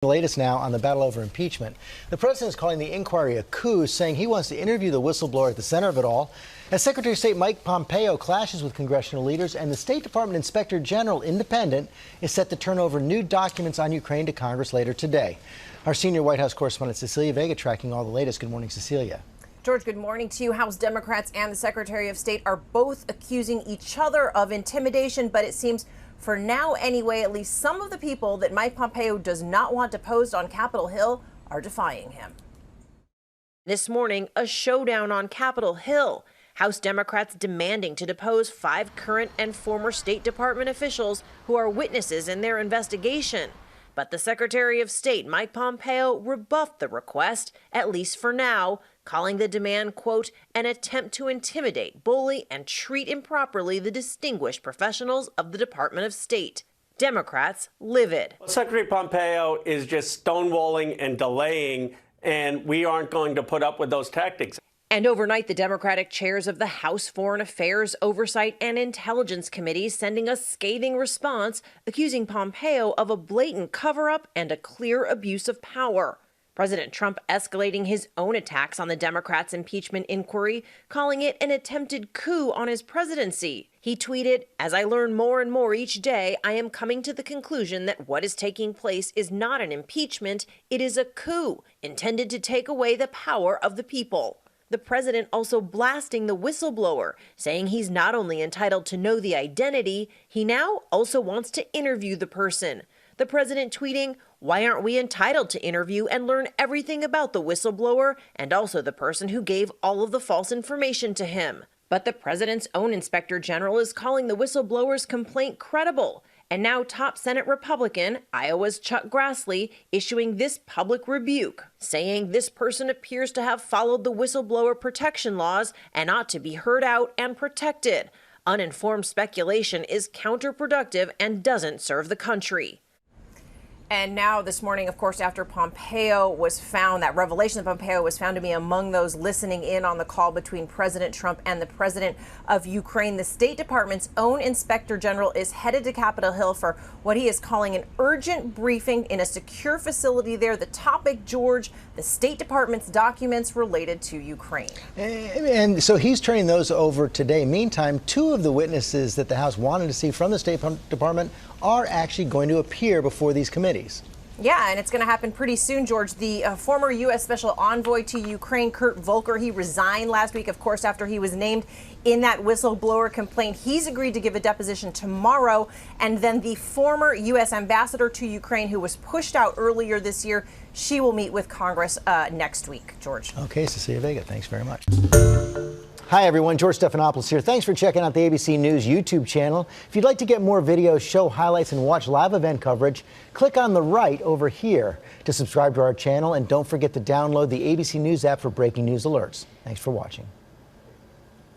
The latest now on the battle over impeachment. The president is calling the inquiry a coup, saying he wants to interview the whistleblower at the center of it all. As Secretary of State Mike Pompeo clashes with congressional leaders, and the State Department Inspector General, independent, is set to turn over new documents on Ukraine to Congress later today. Our senior White House correspondent Cecilia Vega tracking all the latest. Good morning, Cecilia. George, good morning to you. House Democrats and the Secretary of State are both accusing each other of intimidation, but it seems for now anyway, at least some of the people that Mike Pompeo does not want deposed on Capitol Hill are defying him. This morning, a showdown on Capitol Hill. House Democrats demanding to depose 5 current and former State Department officials who are witnesses in their investigation. But the Secretary of State, Mike Pompeo, rebuffed the request, at least for now, calling the demand, quote, an attempt to intimidate, bully, and treat improperly the distinguished professionals of the Department of State. Democrats livid. Secretary Pompeo is just stonewalling and delaying, and we aren't going to put up with those tactics. And overnight, the Democratic chairs of the House Foreign Affairs, Oversight, and Intelligence Committees sending a scathing response, accusing Pompeo of a blatant cover-up and a clear abuse of power. President Trump escalating his own attacks on the Democrats' impeachment inquiry, calling it an attempted coup on his presidency. He tweeted, "As I learn more and more each day, I am coming to the conclusion that what is taking place is not an impeachment, it is a coup intended to take away the power of the people." The president also blasting the whistleblower, saying he's not only entitled to know the identity, he now also wants to interview the person. The president tweeting, "Why aren't we entitled to interview and learn everything about the whistleblower and also the person who gave all of the false information to him?" But the president's own inspector general is calling the whistleblower's complaint credible. And now top Senate Republican, Iowa's Chuck Grassley, issuing this public rebuke, saying this person appears to have followed the whistleblower protection laws and ought to be heard out and protected. Uninformed speculation is counterproductive and doesn't serve the country. And now this morning, of course, after Pompeo was found, that revelation of Pompeo was found to be among those listening in on the call between President Trump and the president of Ukraine, the State Department's own inspector general is headed to Capitol Hill for what he is calling an urgent briefing in a secure facility there. The topic, George, the State Department's documents related to Ukraine. And so he's turning those over today. Meantime, 2 of the witnesses that the House wanted to see from the State Department are actually going to appear before these committees. Yeah, and it's going to happen pretty soon, George. The former U.S. Special Envoy to Ukraine, Kurt Volker, he resigned last week, of course, after he was named in that whistleblower complaint. He's agreed to give a deposition tomorrow. And then the former U.S. Ambassador to Ukraine, who was pushed out earlier this year, she will meet with Congress next week, George. Okay, Cecilia Vega, thanks very much. Hi, everyone. George Stephanopoulos here. Thanks for checking out the ABC News YouTube channel. If you'd like to get more videos, show highlights, and watch live event coverage, click on the right over here to subscribe to our channel. And don't forget to download the ABC News app for breaking news alerts. Thanks for watching.